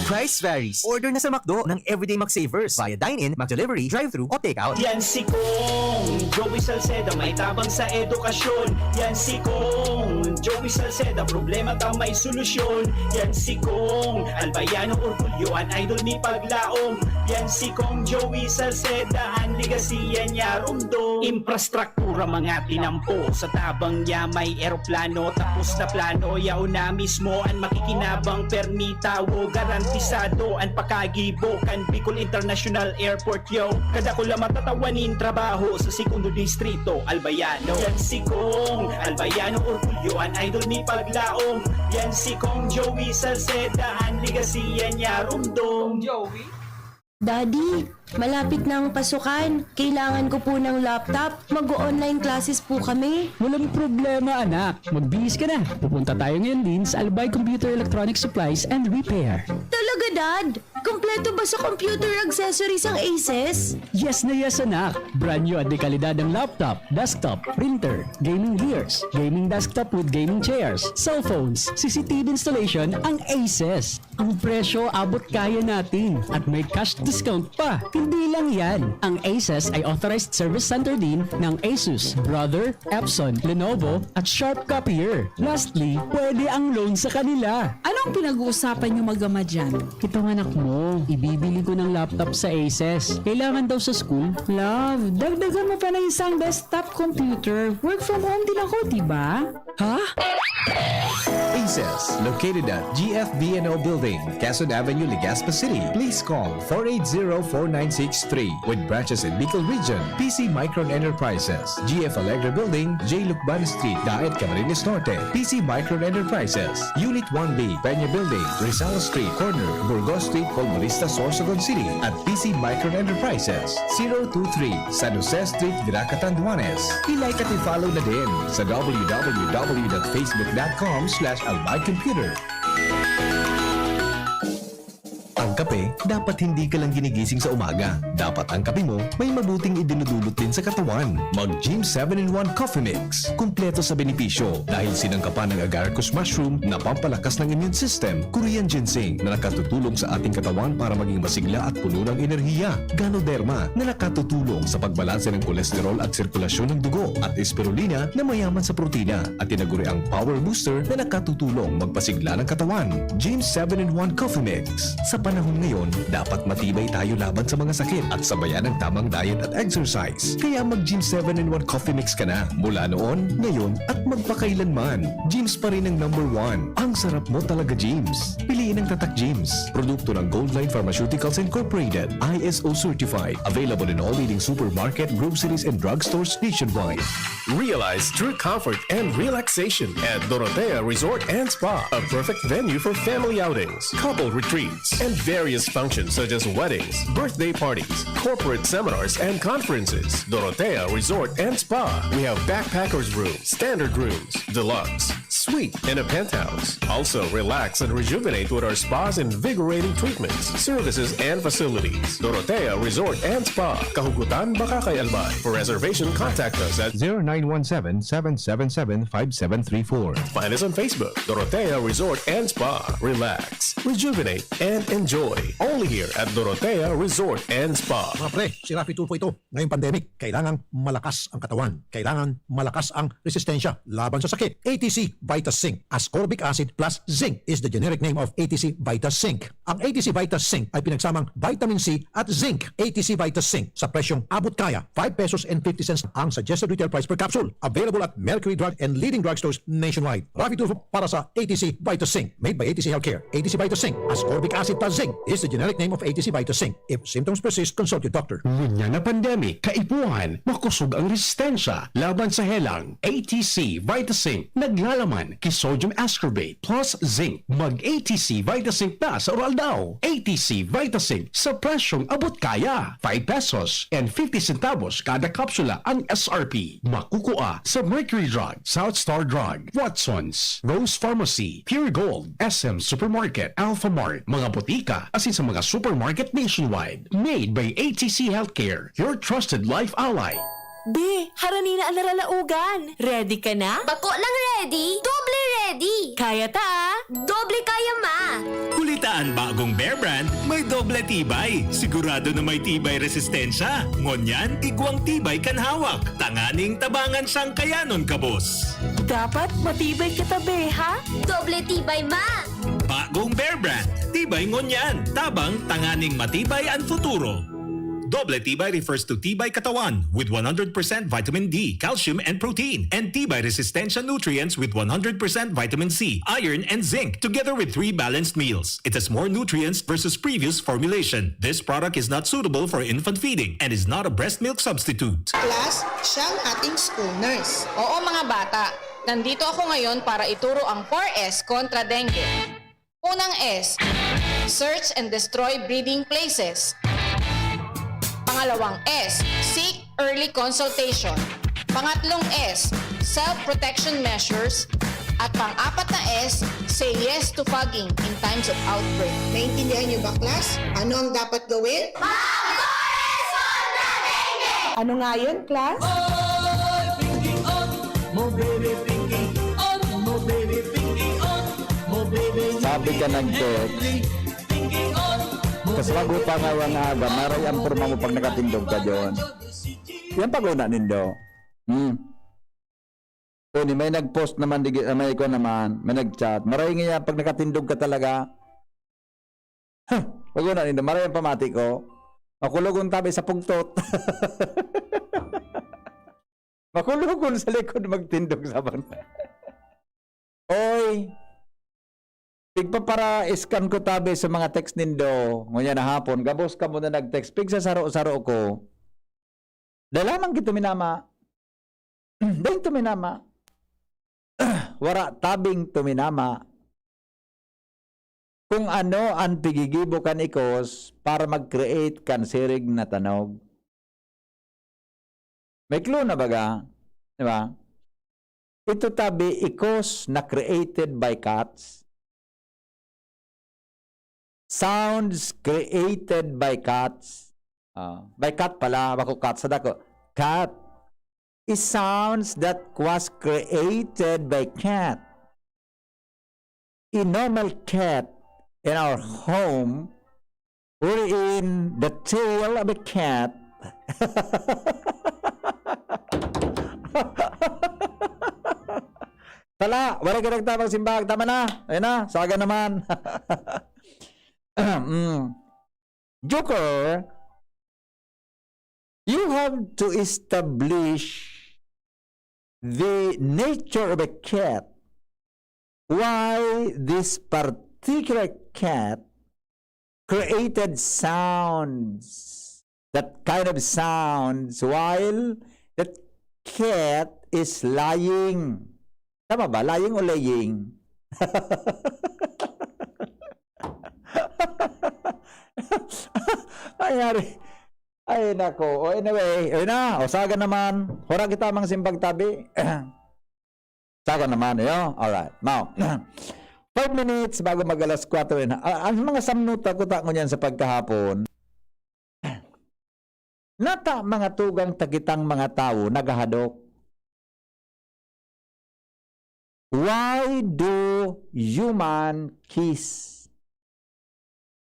S11: Price varies. Order na sa McDo ng Everyday McSavers via dine-in, McDelivery, drive-thru o take-out.
S3: Yan si Kong Joey Salceda, may tabang sa edukasyon. Yan si Kong Joey Salceda, problema daw may solusyon. Yan si Kong Albayano Orgulyo, an idol ni Paglaom. Yan si Kong Joey Salceda, ang ligasiya niya rumdo. Infrastruktura mga tinampo, sa tabang niya may eroplano. Tapos na plano, yaw na mismo ang makikinabang permita o garantisado ang pakagibo kan Bicol International Airport yo. Kada ko lang matatawanin trabaho sa segundo distrito Albayano. Yan si Kong Albayano Orgulyo, an idol ni Paglaom. Yan si Kong Joey Salceda, ang ligasiya niya rumdong.
S5: Daddy, malapit na ang pasukan. Kailangan ko po ng laptop. Mag-online classes po kami.
S13: Walang problema, anak. Magbihis ka na. Pupunta tayo ngayon din sa Albay Computer Electronic Supplies and Repair.
S5: Talaga, Dad? Kompleto ba sa computer accessories ang Aces?
S13: Yes na yes, anak. Brand new at dekalidad ang laptop, desktop, printer, gaming gears, gaming desktop with gaming chairs, cellphones, CCTV installation ang Aces. Ang presyo abot kaya natin at may cash discount pa. Hindi lang yan. Ang Aces ay authorized service center din ng Asus, Brother, Epson, Lenovo at Sharp Copier. Lastly, pwede ang loan sa kanila.
S10: Anong pinag-uusapan niyo mag-ama dyan?
S13: Itong anak mo, ibibili ko ng laptop sa Aces. Kailangan daw sa school.
S10: Love, dagdagan mo pa ng isang desktop computer. Work from home din ako, diba?
S13: Ha?
S4: Aces
S1: Enterprises, located at GFBNO Building, Quezon Avenue, Legazpi City. Please call 480-4963 with branches in Bicol Region. PC Micron Enterprises, GF Allegra Building, J. Lucban Street, Daet, Camarines Norte. PC Micron Enterprises, Unit 1B, Peña Building, Rizal Street, Corner, Burgos Street, Polvorista, Sorsogon City. At PC Micron Enterprises, 023 San Jose Street, Viraca, Tanduanes. I-like at i-follow na din sa www.facebook.com/albaycomputer.
S9: Ang kape, dapat hindi ka lang ginigising sa umaga. Dapat ang kape mo may mabuting idinudulot din sa katawan. Mag-Gym 7-in-1 Coffee Mix. Kumpleto sa benepisyo dahil sinangkapan ng agaricus mushroom na pampalakas ng immune system, Korean ginseng na nakatutulong sa ating katawan para maging masigla at puno ng enerhiya, Ganoderma na nakatutulong sa pagbalanse ng kolesterol at sirkulasyon ng dugo, at Spirulina na mayaman sa protina, at tinaguri ang Power Booster na nakatutulong magpasigla ng katawan. Gym 7-in-1 Coffee Mix. Sa panahon ngayon, dapat matibay tayo laban sa mga sakit at sabayan ng tamang diet at exercise. Kaya mag-Gym 7-in-1 Coffee Mix ka na. Mula noon, ngayon, at magpakailanman. Gyms pa rin ang #1. Ang sarap mo talaga, Gyms. Piliin ang Tatak Gyms. Produkto ng Goldline Pharmaceuticals Incorporated. ISO certified. Available in all leading supermarket, groceries, and drugstores nationwide.
S8: Realize true comfort and relaxation at Dorotea Resort and Spa, a perfect venue for family outings, couple retreats, and various functions such as weddings, birthday parties, corporate seminars, and conferences. Dorotea Resort and Spa. We have backpackers rooms, standard rooms, deluxe, suite, and a penthouse. Also, relax and rejuvenate with our spa's invigorating treatments, services, and facilities. Dorotea Resort and Spa. Kahugutan, Bakakay, Albay. For reservation, contact us at
S9: 0917-777-5734.
S8: Find us on Facebook, Dorotea Resort and Spa. Relax, rejuvenate, and enjoy. Only here at Dorotea Resort and Spa.
S14: Mga pre, si Rafi Tulfo ito. Ngayong pandemic, kailangan malakas ang katawan. Kailangan malakas ang resistensya laban sa sakit. ATC Vita Zinc. Ascorbic acid plus zinc is the generic name of ATC Vita Zinc. Ang ATC Vita Zinc ay pinagsamang vitamin C at zinc. ATC Vita Zinc sa presyong abot kaya, 5 pesos and 50 cents ang suggested retail price per capsule. Available at Mercury Drug and leading drugstores nationwide. Rafi Tulfo para sa ATC Vita Zinc. Made by ATC Healthcare. ATC Vita Zinc. Ascorbic acid plus zinc is the generic name of ATC Vita Zinc. If symptoms persist, consult your doctor.
S2: Ngunya na pandemic, kaipuhan, makusog ang resistensya laban sa helang. ATC Vitazinc, naglalaman kay sodium ascorbate plus zinc. Mag-ATC Vitazinc na sa oral daw. ATC Vitazinc sa presyong abot kaya. 5 pesos and 50 centavos kada kapsula ang SRP. Makukuha sa Mercury Drug, South Star Drug, Watsons, Rose Pharmacy, Pure Gold, SM Supermarket, Alpha Mart, mga botika, asin sa mga supermarket nationwide. Made by ATC Healthcare, your trusted life ally.
S5: Be, harani na ang naralaugan. Ready ka na?
S15: Bako lang ready, doble ready.
S5: Kaya ta?
S15: Doble kaya ma.
S3: Kulitaan bagong Bear Brand, may doble tibay. Sigurado na may tibay resistensya. Ngunyan, igwang tibay kan hawak. Tanganing tabangan siyang kayanon kabos.
S5: Dapat matibay ka tabi, ha?
S15: Doble tibay ma.
S3: Bagong Bear Brand, tibay ngunyan. Tabang tanganing matibay ang futuro. Doble tibay refers to tibay katawan with 100% vitamin D, calcium, and protein, and tibay resistensya nutrients with 100% vitamin C, iron, and zinc, together with 3 balanced meals. It has more nutrients versus previous formulation. This product is not suitable for infant feeding and is not a breast milk substitute.
S16: Class, siya ang ating school nurse. Oo mga bata, nandito ako ngayon para ituro ang 4S kontra dengue. Unang S, search and destroy breeding places. Pangalawang S, seek early consultation. Pangatlong S, self-protection measures. At pang-apat na S, say yes to fogging in times of outbreak.
S17: Naintindihan niyo ba, class? Ano ang dapat gawin?
S16: Mag-4S kontra dengue! Ano nga yun, class?
S4: Sabi ka nag-text. Kaswago pa nga yung aga, maray ang porma mo pag nakatindog ka dyan. Yan pag-una nindo. So, may nag-post naman, may ko naman, may nag-chat. Maray nga pag nakatindog ka talaga. Pag-una nindo, maray ang pamati ko. Makulugong tabi sa pugtot. Makulugong sa likod magtindog sa banda. Oy! Pigpa para iskan ko tabi sa mga text nindo. Ngunya na hapon, gabos ka mo na nag-text. Pig sa saro-saro ko. Dalamang kito minama. Dahil tuminama. Wara tabing tuminama. Kung ano ang pigigibo kan ikos para mag-create kan sirig na tanog. May clue na baga? Diba? Ito tabi ikos na created by cats. Sounds created by cats. By cat pala, bako cat sa dako. Cat is sounds that was created by cat. A normal cat in our home, wherein the tail of a cat Tala, wala ka nagtabang simbag. Tama na. Ayun na, saga naman. Joker, you have to establish the nature of a cat. Why this particular cat created sounds, that kind of sounds, while that cat is lying. Tama ba? Lying o laying? Ay, nako. O anyway, ayun na. O saga naman. Hura kita mang simbag tabi. Saga naman. Yo? Alright. Now, 5 minutes bago mag alas 4 na. Ang mga samnuta ko ta ngunyan sa pagkahapon. Nata mga tugang tagitang mga tao nagahadok. Why do human kiss?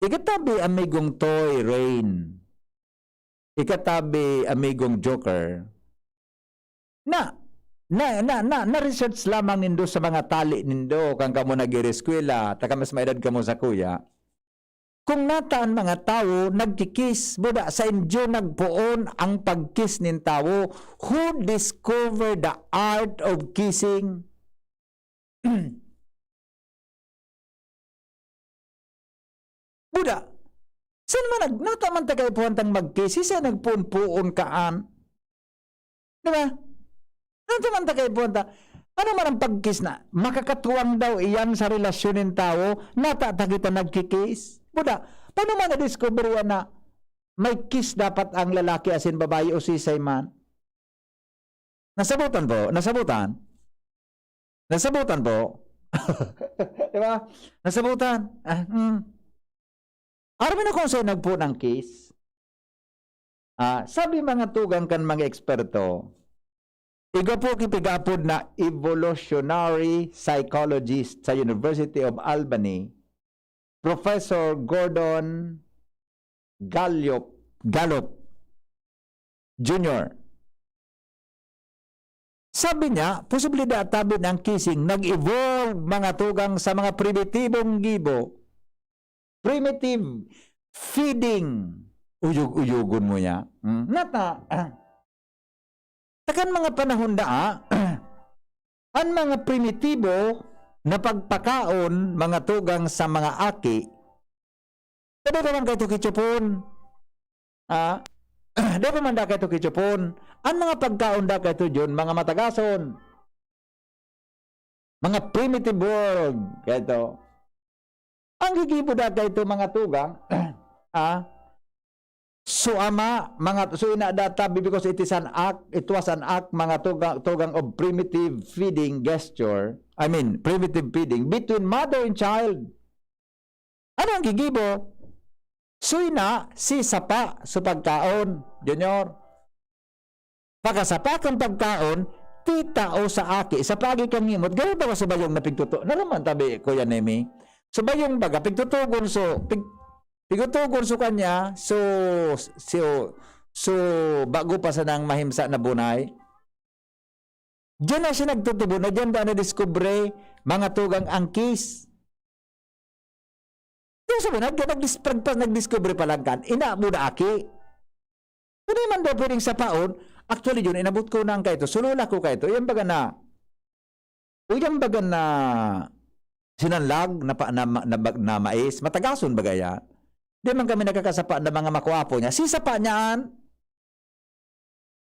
S4: Ikatabi amigong Toy Rain. Ikatabi amigong Joker. Na research lamang nindo sa mga tali nindo kang kamo nag-eskwela, taka mas maedad kamo sa kuya. Kung nataan mga tao nagkikis, buda sa inyo nagpuon ang pagkiss nin tao, who discovered the art of kissing? Buda, saan man nataman ta kayo puwantang mag-kiss? Isa nagpuon-puon kaan? Diba? Nataman ta kayo puwanta? Ano man ang pag-kiss na? Makakatuwang daw iyan sa relasyon ng tao, natata kita nagkikiss? Buda, paano man na-discover na may kiss dapat ang lalaki asin babae o sisay man? Nasabutan po? Nasabutan? Nasabutan po? Diba? Nasabutan? Aramin na kung sa'yo nagpo ng kiss. Sabi mga tugang kan mga eksperto, iga po kipigapod na evolutionary psychologist sa University of Albany, Professor Gordon Gallup Jr. Sabi niya, posibilidad tabi ng kissing nag-evolve mga tugang sa mga primitibong gibo. Primitive feeding. Uyog-uyogon mo niya. Nata. Takan mga panahon na, ang mga primitibo na pagpakaon mga tugang sa mga aki, sabi naman kayo kitupon. Di ba man da kayo kitupon? Ang mga pagkaon da kayo dyan, mga matagason. Mga primitive world. Kayo ang gigibo da kayo mga tugang, suama, mga suina data because it was an act, mga tugang of primitive feeding gesture, primitive feeding between mother and child. Ano ang gigibo? Suina, si sapa sa pagkaon, junior. Pagkasapa kang pagkaon, tita o sa aki, sa pagi kang ngimot, gano'n ba sa bayong napigtuto? Naraman tabi, Kuya Nemi? Sa bayong baga, pigtutugon so kanya, so bago pa sa nang mahimsa na bunay. Diyan na siya nagtutubo, na diyan ba na-discover mga tugang ang kiss. Diyan sabi, nag-discover palagkan, inaabo na aki. Hindi man daw pwedeng sa paon, actually yun, inabot ko na ang kaito, sulula ko kaito, yan baga na sinanlag na mais, matagason ba gaya? Di man kami nakakasapa na mga makuwapo niya. Si sapa niyaan,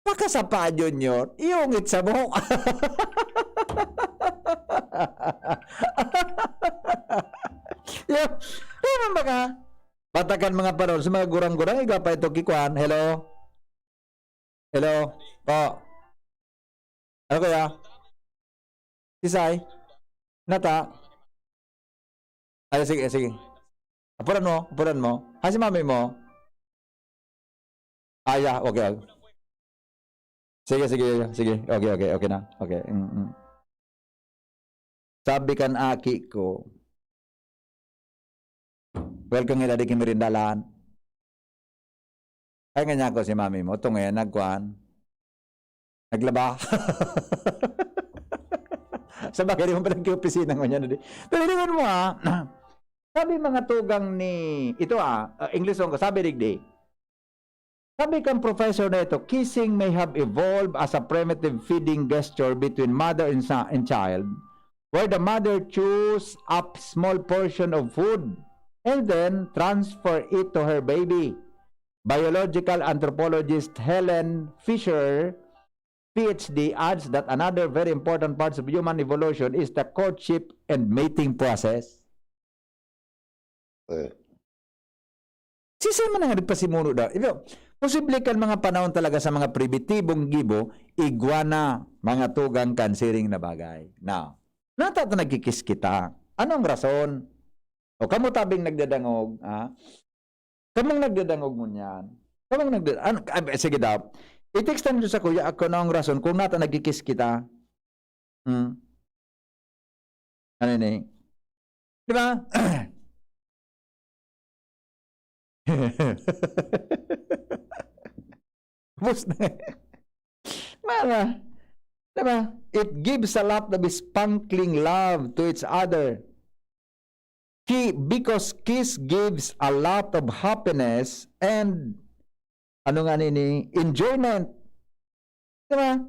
S4: makasapa yun. Iungit sa buhok. Yan mga patakan mga paron sa mga gurang-gurang. Iga pa ito kikuan. Hello? Hello? Po? Ano kaya? Sisay? Nata? Ay, sige. Apuran mo. Ay, si mami mo? Yeah, okay. Sige. Okay na. Okay. Sabi kan aki ko, welcome nga di kimirindalan. Ay nga ko si mami mo, ito ngayon, naglaba. Sa bagay mo palang kiopisina ko niya. Pero ringan mo sabi mga tugang ni, ito English song ko, sabi rigdi. Sabi kang professor na ito, kissing may have evolved as a primitive feeding gesture between mother and child, where the mother chews up small portion of food and then transfer it to her baby. Biological anthropologist Helen Fisher, PhD, adds that another very important part of human evolution is the courtship and mating process. Sisi man nga nagpasimuno daw. Posible kan mga panahon talaga sa mga primitibong gibo, iguana, mga tugang kansiring na bagay. Now, nata nagkikis kita. Anong rason? O kamo tabing nagdadangog, kamong nagdadangog mo niyan. Sige daw. I-text nyo sa kuya ako na ang rason kung nata nagkikis kita. Ano ni? Di ba? Mara, diba? It gives a lot of sparkling love to each other. Because kiss gives a lot of happiness and enjoyment. Diba?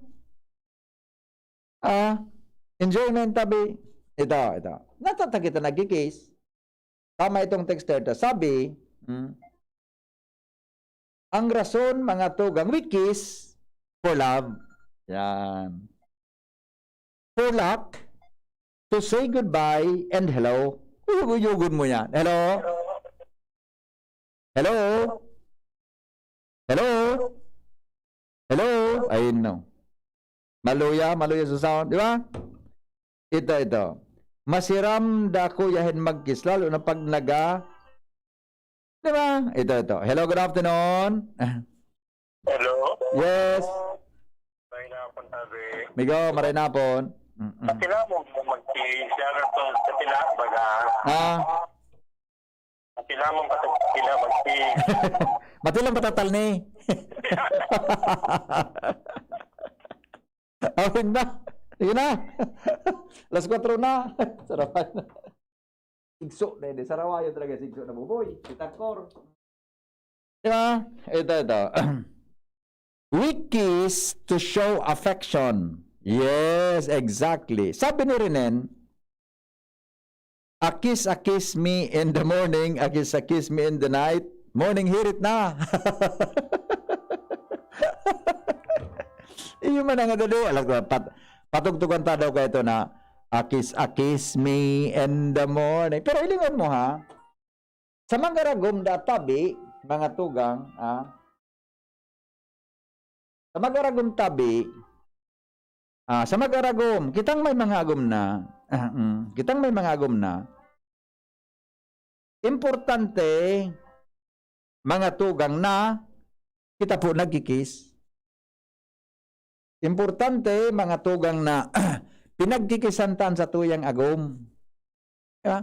S4: Enjoyment tabi. Ito. Natata kita nagkikiss. Tama itong texter. Sabi, ang rason mga tugang we kiss for love. Yan. For luck, to say goodbye and hello. Uyugod mo yan. Hello? Hello? Hello? Hello? Ayun no. Maluya sa sound. Di ba? Ito. Masiram da kuyahin magkiss. Lalo na pag diba? Ito. Hello, good afternoon.
S7: Hello?
S4: Yes.
S7: Marinapon, sabi.
S4: Migo, marinapon.
S7: Matila mo mag-share to sa tila, baga. Matila mo patila
S4: Matilang patatal ni. Awin na. Sige na. Las 4 na. Sarapan na. Sigso na hindi. Sarawayo talaga sigso na buboy. Itakor. Diba? Ito. We kiss to show affection. Yes, exactly. Sabi ni Renen, a kiss me in the morning, a kiss me in the night. Morning, hear it na. Iyo man nga dado. Alam ko, patugtugan ta daw kayo ito na a kiss me in the morning. Pero ilingon mo sa mga ragom tabi, mga tugang, sa mga ragom tabi, sa mga ragom, kitang may mga agom na, importante, mga tugang na, kita po nagkikis. Importante, mga tugang na, pinagkikisantan sa tuyang agom. Diba?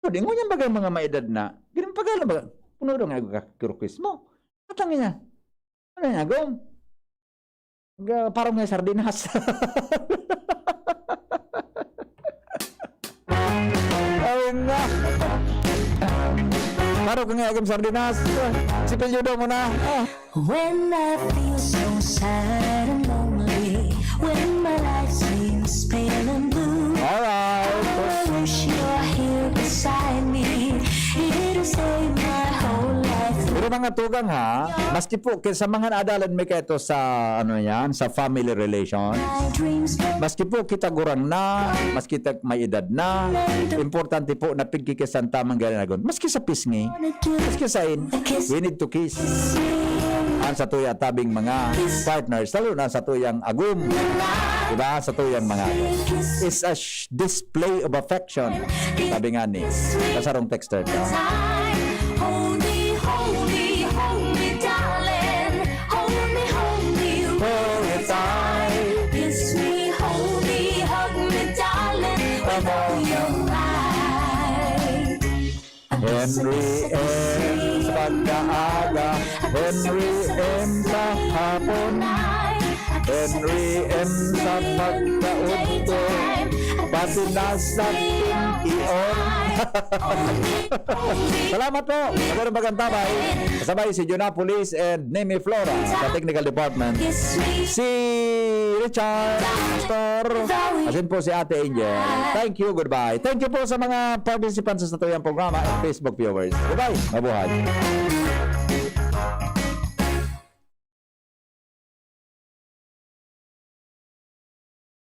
S4: Pwede mo yan bagang mga maedad na. Ganun pagala ba? Puno daw nga kakirukis mo. Katangin niya. Ano yung agom? Parang nga sardinas. Ayun na. Parang nga agom sardinas. Sipilyo daw mo na.
S5: When I feel so sad and lonely, when my life seems pale and blue,
S4: alright.
S5: I wish you
S4: mga tugang ha, maski po sa mga adalan may kaito sa ano yan, sa family relation. Maski po kita gurang na, maski kita may edad na, importante po na pigkikisan tamang galinagon. Maski sa pisngi, maski sa we need to kiss. Ang sa tuya tabing mga partners, lalo na sa tuyang agum, diba? Sa tuyang mga agum. It's a display of affection. Sabi nga ni, kasarong texter ka.
S5: Hold me, darling. Hold me,
S4: Hold me tight.
S5: kiss me, hold me, hug me, darling. With all your might.
S4: Henry M. sa pagkaaga, Henry M. sa hapon, Henry M. sa pagkaunto, pati nasa tintion. Salamat po. Magandang magantabay. Kasabay si Jonapolis and Nemi Flora sa Technical Department. Si Richard, Pastor, asin po si Ate Angel. Thank you, goodbye. Thank you po sa mga participants sa tuyang programa at Facebook viewers. Goodbye. Mabuhay.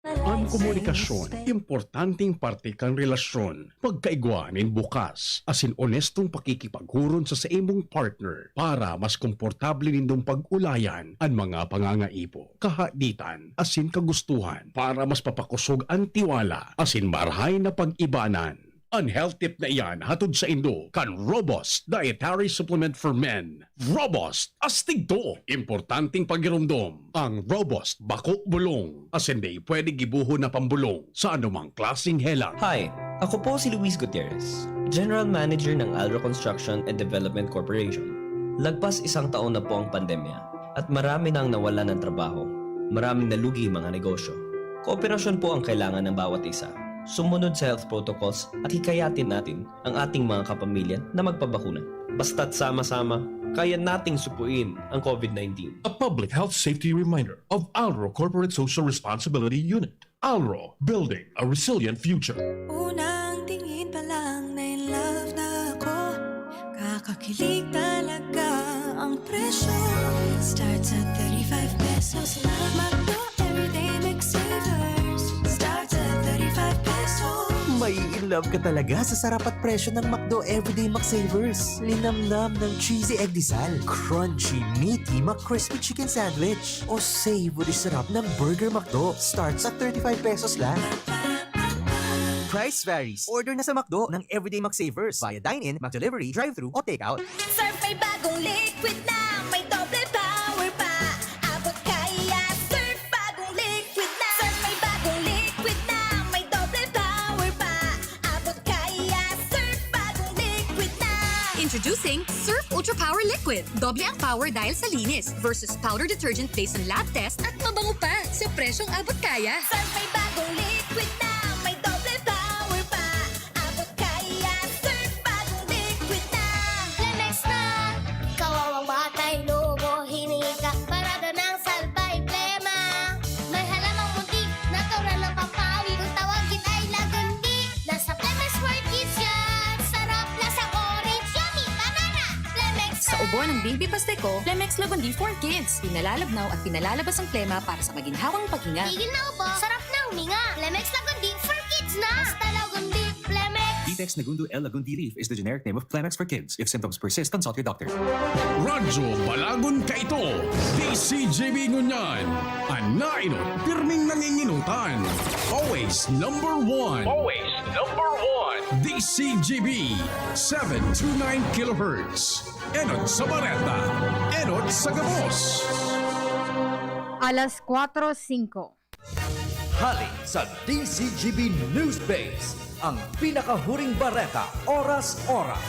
S2: Ang komunikasyon, importanteng parte kang relasyon. Pagkaigwanin bukas, asin honestong pakikipaghuron sa imong partner para mas komportable nindong pag-ulayan ang mga pangangaipo, kahaditan, asin kagustuhan para mas papakusog ang tiwala, asin marhay na pag-ibanan. Ang health tip na iyan hatod sa Indo kan Robust Dietary Supplement for Men. Robust, astig to. Importanteng pagirumdom. Ang Robust Bako Bulong. As hindi pwede gibuho na pambulong sa anumang klaseng helang.
S18: Hi, ako po si Luis Gutierrez, General Manager ng Alro Construction and Development Corporation. Lagpas 1 taon na po ang pandemya at marami nang nawalan ng trabaho. Maraming nalugi mga negosyo. Kooperasyon po ang kailangan ng bawat isa. Sumunod sa health protocols at hikayatin natin ang ating mga kapamilya na magpabakuna. Basta't sama-sama, kaya nating supuin ang COVID-19.
S19: A public health safety reminder of Alro Corporate Social Responsibility Unit. Alro, building a resilient future.
S5: Unang tingin pa lang na in love na ako. Kakakilig talaga ang presyo. Starts at 35 pesos lang. Magdo everyday McSavers. Starts at 35 pesos.
S20: May in love ka talaga sa sarap at presyo ng McDo Everyday McSavers. Linamnam ng cheesy egg disal, crunchy, meaty McCrispy chicken sandwich, o savory sarap ng Burger McDo. Starts at 35 pesos lang. Price varies. Order na sa McDo ng Everyday McSavers via dine-in, McDelivery, drive-thru, o take-out.
S5: Surf may bagong liquid na. May doble power pa. Abot kaya. Surf bagong liquid na. Surf may bagong liquid na. May doble power pa. Abot kaya. Surf bagong liquid na.
S21: Introducing Surf Ultra Power Liquid. Doble ang power dahil sa linis versus powder detergent based on lab test at mabango pa sa presyong abot kaya.
S5: Surf may bagong liquid na. May doble power pa. Abot kaya. Surf bagong liquid na. Lemex na. Kawawang batay, lobo, hinika. Parada ng salbay, plema. May halamang muntik, natural ng pampawi. Kung tawagin ay lagundi. Nasa Plemex for Kids yan. Sarap, lasang orange, yummy, banana. Plemex na.
S21: Sa ubo ng Baby Pasteco, Plemex Lagundi for Kids. Pinalalabnaw at pinalalabas ang plema para sa maginhawang paghinga.
S5: Tigil na ubo, sarap na huminga. Plemex Lagundi for Kids na. Basta Lagundi, Plemex.
S22: Detex Nagundo L. Lagundi Leaf is the generic name of Plemex for kids. If symptoms persist, consult your doctor.
S2: Radyo Balagon Kaito, DCJB Ngunyan, Anaino, pirming nanginginutan. Always number one.
S3: Always number one.
S2: DCJB, 729 kHz. Enot sa Bareta, Enot sa Gabos.
S23: Alas 4:05.
S24: Halik sa DCGB News Base, ang pinakahuring bareta, oras-oras.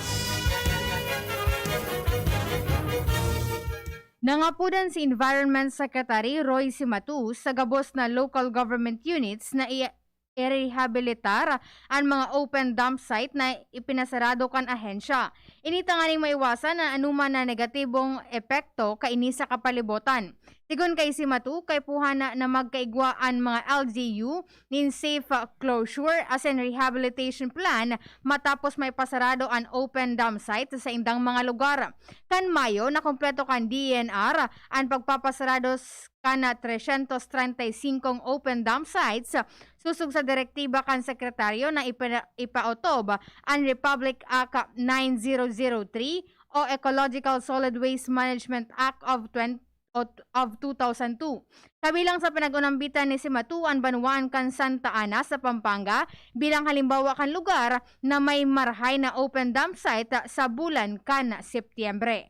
S23: Nangapudan si Environment Secretary Roy Simatus sa gabos na local government units na i-rehabilitar ang mga open dump site na ipinasarado kan ahensya. Inita nga ning maiwasan na anuman na negatibong epekto kaini sa kapalibutan. Tigon kay si Matu, kay puhana na magkaigwaan mga LGU nin safe closure as in rehabilitation plan matapos may pasarado an open dam site sa indang mga lugar. Kan Mayo, na kompleto kan DNR ang pagpapasarado kana 335 open dam sites susug sa direktiba kan sekretaryo na ipaotob ang Republic Act 9003 o Ecological Solid Waste Management Act of 2002. Kabilang sa pinag-unambitan ni si Matuan Banuan kan Santa Ana sa Pampanga bilang halimbawa kan lugar na may marhay na open dam site sa bulan kan Setyembre.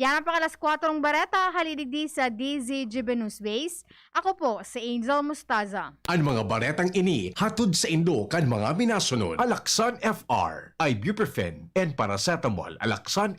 S23: Yan ang pakalas 4 bareta, halidigdi sa DZGB News Base. Ako po si Angel Mustaza.
S2: Ang mga baretang ini hatod sa Indo kan mga minasunod. Alaksan FR, ibuprofen, and paracetamol. Alaksan